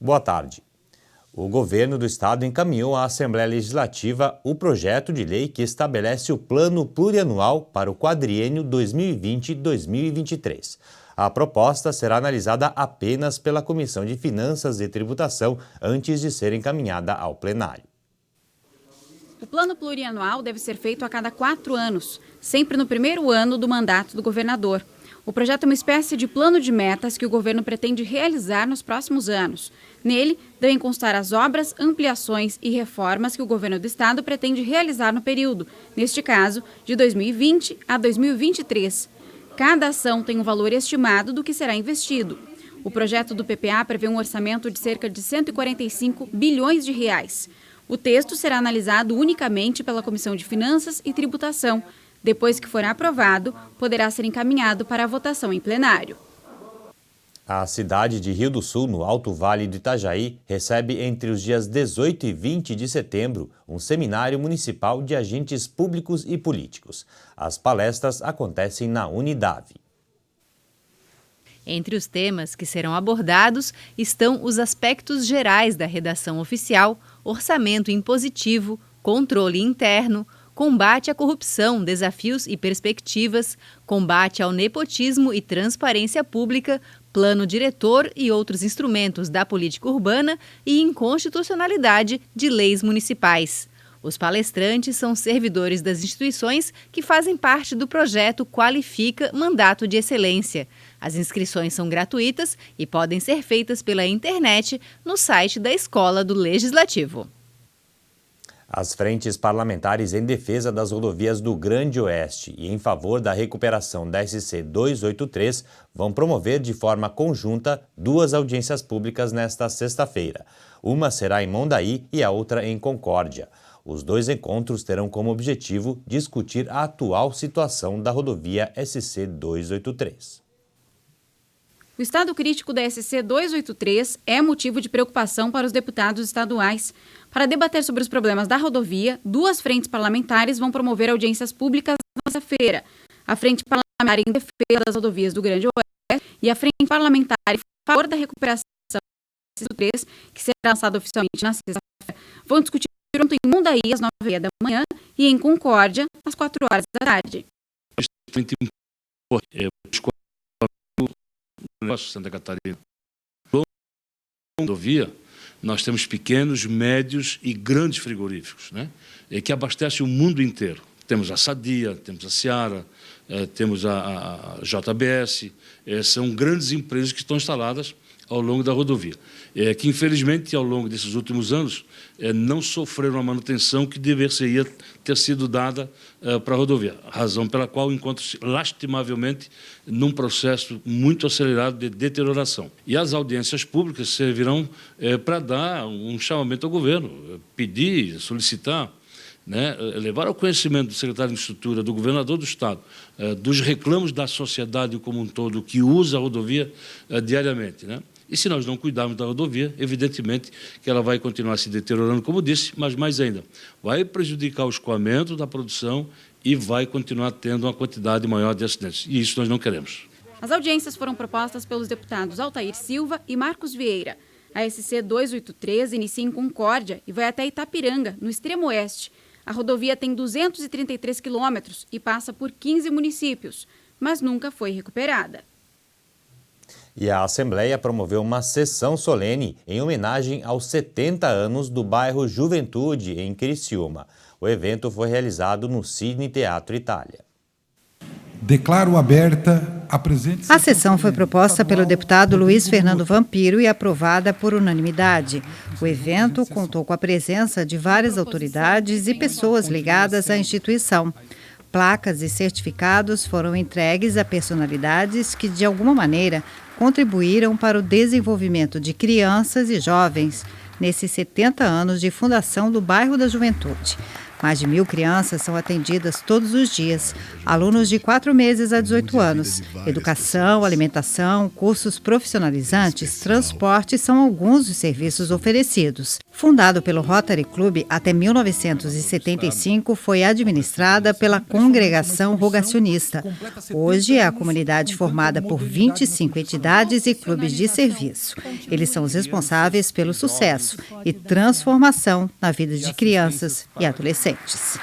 Boa tarde. O governo do estado encaminhou à Assembleia Legislativa o projeto de lei que estabelece o plano plurianual para o quadriênio 2020-2023. A proposta será analisada apenas pela Comissão de Finanças e Tributação antes de ser encaminhada ao plenário. O plano plurianual deve ser feito a cada 4 anos, sempre no primeiro ano do mandato do governador. O projeto é uma espécie de plano de metas que o governo pretende realizar nos próximos anos. Nele, devem constar as obras, ampliações e reformas que o governo do estado pretende realizar no período, neste caso, de 2020 a 2023. Cada ação tem um valor estimado do que será investido. O projeto do PPA prevê um orçamento de cerca de 145 bilhões de reais. O texto será analisado unicamente pela Comissão de Finanças e Tributação. Depois que for aprovado, poderá ser encaminhado para a votação em plenário. A cidade de Rio do Sul, no Alto Vale do Itajaí, recebe entre os dias 18 e 20 de setembro um seminário municipal de agentes públicos e políticos. As palestras acontecem na Unidade. Entre os temas que serão abordados estão os aspectos gerais da redação oficial, orçamento impositivo, controle interno, combate à corrupção, desafios e perspectivas, combate ao nepotismo e transparência pública, plano diretor e outros instrumentos da política urbana e inconstitucionalidade de leis municipais. Os palestrantes são servidores das instituições que fazem parte do projeto Qualifica Mandato de Excelência. As inscrições são gratuitas e podem ser feitas pela internet no site da Escola do Legislativo. As frentes parlamentares em defesa das rodovias do Grande Oeste e em favor da recuperação da SC 283 vão promover de forma conjunta 2 audiências públicas nesta sexta-feira. Uma será em Mondaí e a outra em Concórdia. Os 2 encontros terão como objetivo discutir a atual situação da rodovia SC 283. O estado crítico da SC 283 é motivo de preocupação para os deputados estaduais. Para debater sobre os problemas da rodovia, 2 frentes parlamentares vão promover audiências públicas na sexta-feira. A Frente Parlamentar em Defesa das Rodovias do Grande Oeste e a Frente Parlamentar em favor da recuperação da SC 283, que será lançada oficialmente na sexta-feira, vão discutir junto em Mondaí às 9h30 da manhã e em Concórdia às 4h da tarde. Santa Catarina. Rodovia, nós temos pequenos, médios e grandes frigoríficos, né? Que abastecem o mundo inteiro. Temos a Sadia, temos a Seara, temos a JBS, são grandes empresas que estão instaladas ao longo da rodovia, que infelizmente ao longo desses últimos anos não sofreram a manutenção que deveria ter sido dada para a rodovia, razão pela qual encontram-se lastimavelmente num processo muito acelerado de deterioração. E as audiências públicas servirão para dar um chamamento ao governo, pedir, solicitar, né, levar ao conhecimento do secretário de Infraestrutura, do governador do Estado, dos reclamos da sociedade como um todo que usa a rodovia diariamente, né? E se nós não cuidarmos da rodovia, evidentemente que ela vai continuar se deteriorando, como disse, mas mais ainda, vai prejudicar o escoamento da produção e vai continuar tendo uma quantidade maior de acidentes. E isso nós não queremos. As audiências foram propostas pelos deputados Altair Silva e Marcos Vieira. A SC 283 inicia em Concórdia e vai até Itapiranga, no extremo oeste. A rodovia tem 233 quilômetros e passa por 15 municípios, mas nunca foi recuperada. E a Assembleia promoveu uma sessão solene em homenagem aos 70 anos do bairro Juventude, em Criciúma. O evento foi realizado no Cine Teatro Itália. Declaro aberta a presente sessão. A sessão foi proposta pelo deputado Luiz Fernando Vampiro e aprovada por unanimidade. O evento contou com a presença de várias autoridades e pessoas ligadas à instituição. Placas e certificados foram entregues a personalidades que, de alguma maneira, contribuíram para o desenvolvimento de crianças e jovens nesses 70 anos de fundação do bairro da Juventude. Mais de 1.000 crianças são atendidas todos os dias, alunos de 4 meses a 18 anos. Educação, alimentação, cursos profissionalizantes, transporte são alguns dos serviços oferecidos. Fundado pelo Rotary Club, até 1975 foi administrada pela Congregação Rogacionista. Hoje é a comunidade formada por 25 entidades e clubes de serviço. Eles são os responsáveis pelo sucesso e transformação na vida de crianças e adolescentes.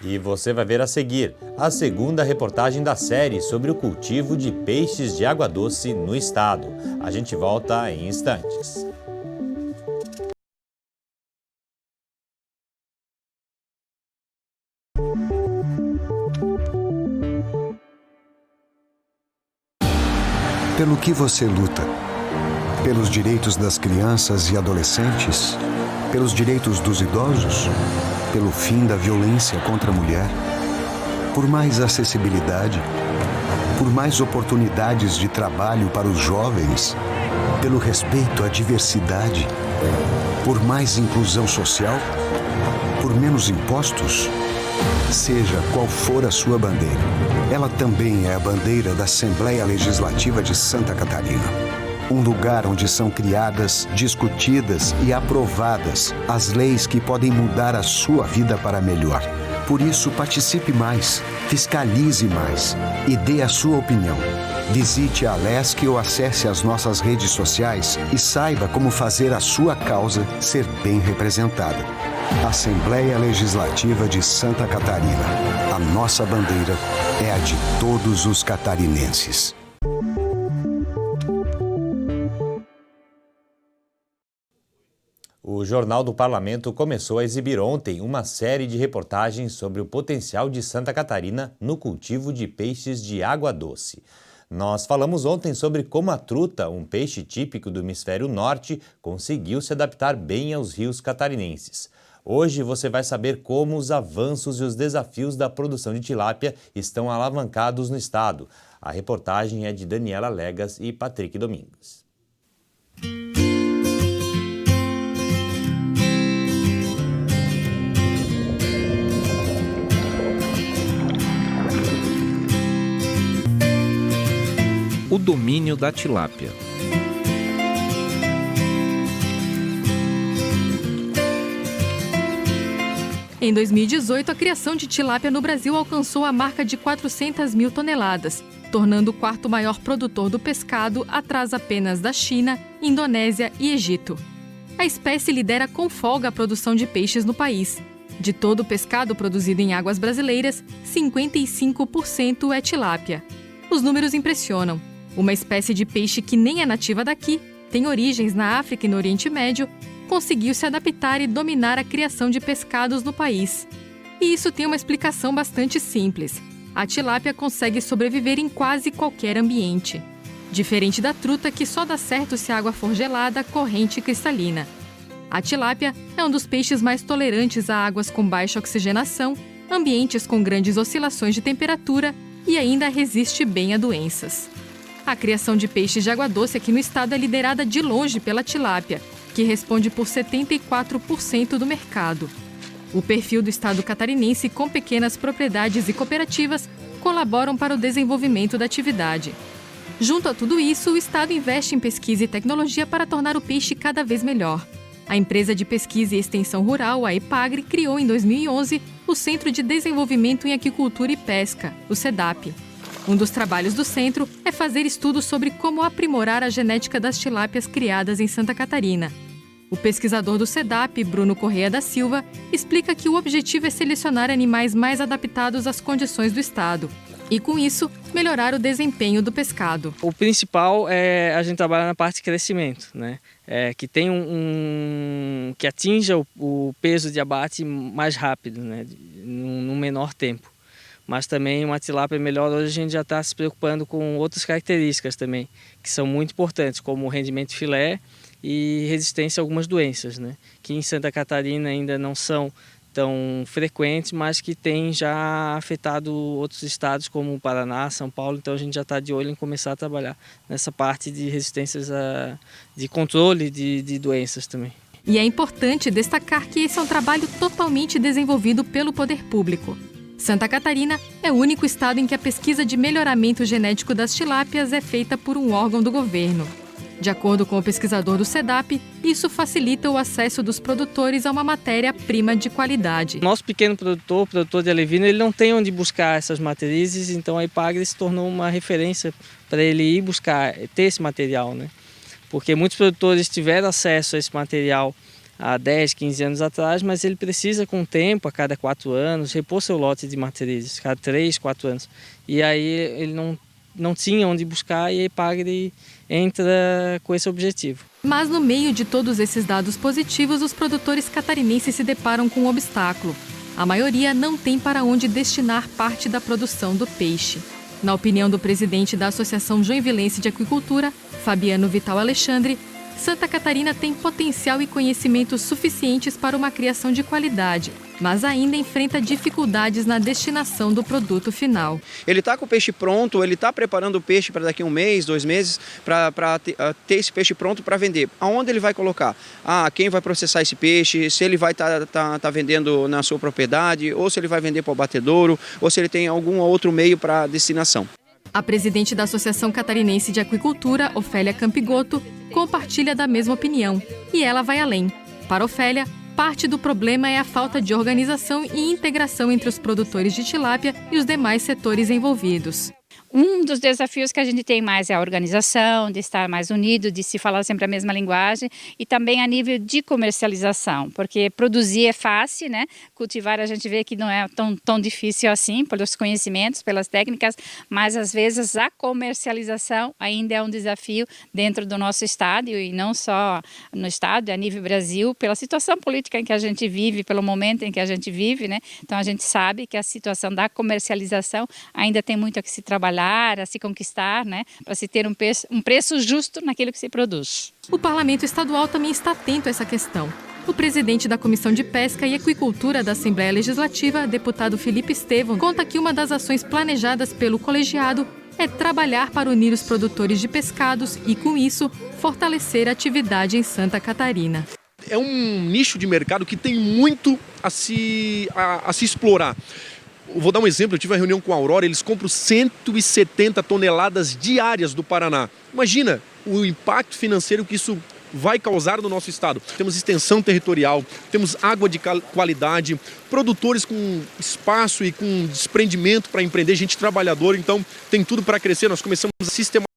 E você vai ver a seguir a segunda reportagem da série sobre o cultivo de peixes de água doce no estado. A gente volta em instantes. Pelo que você luta? Pelos direitos das crianças e adolescentes? Pelos direitos dos idosos? Pelo fim da violência contra a mulher? Por mais acessibilidade? Por mais oportunidades de trabalho para os jovens? Pelo respeito à diversidade? Por mais inclusão social? Por menos impostos? Seja qual for a sua bandeira, ela também é a bandeira da Assembleia Legislativa de Santa Catarina. Um lugar onde são criadas, discutidas e aprovadas as leis que podem mudar a sua vida para melhor. Por isso, participe mais, fiscalize mais e dê a sua opinião. Visite a Alesc ou acesse as nossas redes sociais e saiba como fazer a sua causa ser bem representada. Assembleia Legislativa de Santa Catarina. A nossa bandeira é a de todos os catarinenses. O Jornal do Parlamento começou a exibir ontem uma série de reportagens sobre o potencial de Santa Catarina no cultivo de peixes de água doce. Nós falamos ontem sobre como a truta, um peixe típico do hemisfério norte, conseguiu se adaptar bem aos rios catarinenses. Hoje você vai saber como os avanços e os desafios da produção de tilápia estão alavancados no estado. A reportagem é de Daniela Legas e Patrick Domingos. O domínio da tilápia. Em 2018, a criação de tilápia no Brasil alcançou a marca de 400 mil toneladas, tornando o quarto maior produtor do pescado, atrás apenas da China, Indonésia e Egito. A espécie lidera com folga a produção de peixes no país. De todo o pescado produzido em águas brasileiras, 55% é tilápia. Os números impressionam. Uma espécie de peixe que nem é nativa daqui, tem origens na África e no Oriente Médio, conseguiu se adaptar e dominar a criação de pescados no país. E isso tem uma explicação bastante simples. A tilápia consegue sobreviver em quase qualquer ambiente. Diferente da truta, que só dá certo se a água for gelada, corrente e cristalina. A tilápia é um dos peixes mais tolerantes a águas com baixa oxigenação, ambientes com grandes oscilações de temperatura e ainda resiste bem a doenças. A criação de peixes de água doce aqui no estado é liderada de longe pela tilápia, que responde por 74% do mercado. O perfil do estado catarinense, com pequenas propriedades e cooperativas, colaboram para o desenvolvimento da atividade. Junto a tudo isso, o estado investe em pesquisa e tecnologia para tornar o peixe cada vez melhor. A empresa de pesquisa e extensão rural, a EPAGRE, criou em 2011 o Centro de Desenvolvimento em Aquicultura e Pesca, o CEDAP. Um dos trabalhos do centro é fazer estudos sobre como aprimorar a genética das tilápias criadas em Santa Catarina. O pesquisador do CEDAP, Bruno Correia da Silva, explica que o objetivo é selecionar animais mais adaptados às condições do estado e, com isso, melhorar o desempenho do pescado. O principal é a gente trabalhar na parte de crescimento, né? Que tem que atinja o peso de abate mais rápido, né? Num menor tempo. Mas também uma tilápia melhor, hoje a gente já está se preocupando com outras características também, que são muito importantes, como o rendimento de filé e resistência a algumas doenças, né? Que em Santa Catarina ainda não são tão frequentes, mas que têm já afetado outros estados como o Paraná, São Paulo. Então a gente já está de olho em começar a trabalhar nessa parte de resistências, de controle de doenças também. E é importante destacar que esse é um trabalho totalmente desenvolvido pelo poder público. Santa Catarina é o único estado em que a pesquisa de melhoramento genético das tilápias é feita por um órgão do governo. De acordo com o pesquisador do SEDAP, isso facilita o acesso dos produtores a uma matéria-prima de qualidade. Nosso pequeno produtor de alevino, ele não tem onde buscar essas matrizes, então a Ipagre se tornou uma referência para ele ir buscar, ter esse material, né? Porque muitos produtores tiveram acesso a esse material há 10, 15 anos atrás, mas ele precisa, com o tempo, a cada 4 anos, repor seu lote de matrizes, cada 3, 4 anos. E aí ele não tinha onde buscar e a Ipagre entra com esse objetivo. Mas no meio de todos esses dados positivos, os produtores catarinenses se deparam com um obstáculo. A maioria não tem para onde destinar parte da produção do peixe. Na opinião do presidente da Associação Joinvilense de Aquicultura, Fabiano Vital Alexandre, Santa Catarina tem potencial e conhecimentos suficientes para uma criação de qualidade, mas ainda enfrenta dificuldades na destinação do produto final. Ele está com o peixe pronto, ele está preparando o peixe para daqui a 1 mês, 2 meses, para ter esse peixe pronto para vender. Aonde ele vai colocar? Quem vai processar esse peixe, se ele vai tá vendendo na sua propriedade, ou se ele vai vender para o abatedouro, ou se ele tem algum outro meio para destinação. A presidente da Associação Catarinense de Aquicultura, Ofélia Campigoto, compartilha da mesma opinião. E ela vai além. Para Ofélia, parte do problema é a falta de organização e integração entre os produtores de tilápia e os demais setores envolvidos. Um dos desafios que a gente tem mais é a organização, de estar mais unido, de se falar sempre a mesma linguagem e também a nível de comercialização, porque produzir é fácil, né? Cultivar a gente vê que não é tão difícil assim, pelos conhecimentos, pelas técnicas, mas às vezes a comercialização ainda é um desafio dentro do nosso estado e não só no estado, a nível Brasil, pela situação política em que a gente vive, pelo momento em que a gente vive, né? Então a gente sabe que a situação da comercialização ainda tem muito a que se trabalhar, a se conquistar, né, para se ter um preço justo naquilo que se produz. O Parlamento Estadual também está atento a essa questão. O presidente da Comissão de Pesca e Aquicultura da Assembleia Legislativa, deputado Felipe Estevão, conta que uma das ações planejadas pelo colegiado é trabalhar para unir os produtores de pescados e, com isso, fortalecer a atividade em Santa Catarina. É um nicho de mercado que tem muito a se explorar. Vou dar um exemplo, eu tive uma reunião com a Aurora, eles compram 170 toneladas diárias do Paraná. Imagina o impacto financeiro que isso vai causar no nosso estado. Temos extensão territorial, temos água de qualidade, produtores com espaço e com desprendimento para empreender, gente trabalhadora, então tem tudo para crescer. Nós começamos a sistematizar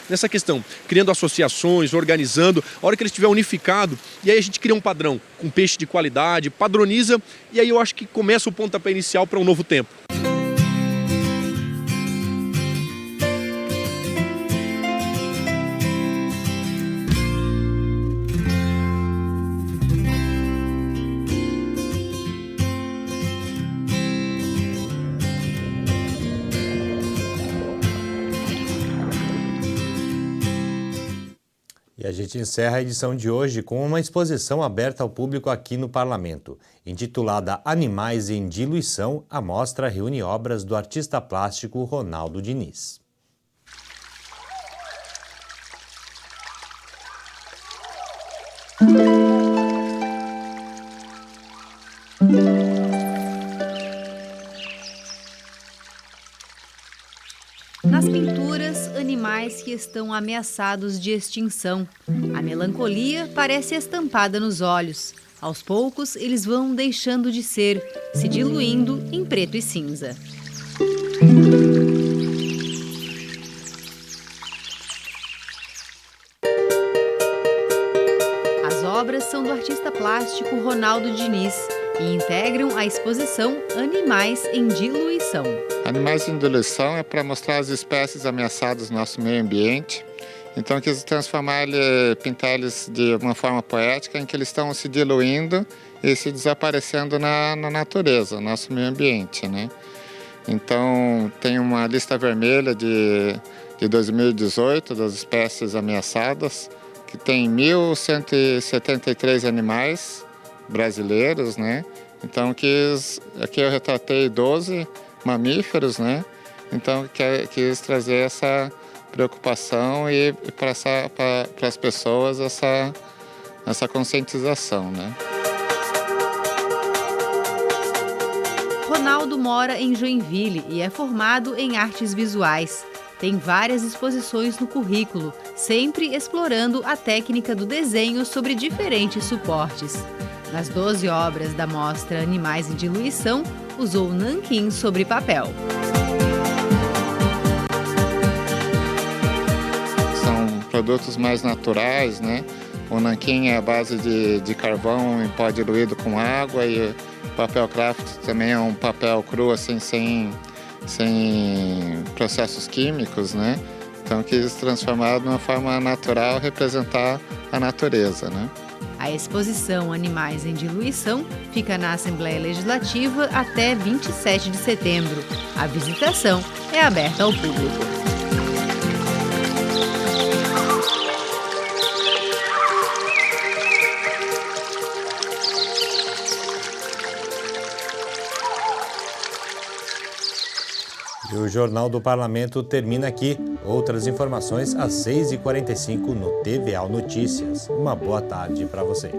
nessa questão, criando associações, organizando, a hora que ele estiver unificado, e aí a gente cria um padrão com peixe de qualidade, padroniza, e aí eu acho que começa o pontapé inicial para um novo tempo. E a gente encerra a edição de hoje com uma exposição aberta ao público aqui no Parlamento. Intitulada Animais em Diluição, a mostra reúne obras do artista plástico Ronaldo Diniz. Nas pinturas, animais que estão ameaçados de extinção. A melancolia parece estampada nos olhos. Aos poucos, eles vão deixando de ser, se diluindo em preto e cinza. As obras são do artista plástico Ronaldo Diniz e integram a exposição Animais em Diluição. Animais em diluição é para mostrar as espécies ameaçadas no nosso meio ambiente. Então, quis transformar pintar eles de uma forma poética, em que eles estão se diluindo e se desaparecendo na natureza, no nosso meio ambiente, né? Então, tem uma lista vermelha de 2018 das espécies ameaçadas, que tem 1.173 animais brasileiros, né? Então, aqui eu retratei 12 mamíferos, né? Então, quis trazer essa preocupação e para as pessoas essa conscientização, né? Ronaldo mora em Joinville e é formado em artes visuais. Tem várias exposições no currículo, sempre explorando a técnica do desenho sobre diferentes suportes. Nas 12 obras da mostra Animais em Diluição, usou nanquim sobre papel. São produtos mais naturais, né? O nanquim é a base de carvão em pó diluído com água, e o papel craft também é um papel cru, assim, sem processos químicos, né? Então, quis transformar de uma forma natural, representar a natureza, né? A exposição Animais em Diluição fica na Assembleia Legislativa até 27 de setembro. A visitação é aberta ao público. E o Jornal do Parlamento termina aqui. Outras informações às 6h45 no TVA Notícias. Uma boa tarde para você.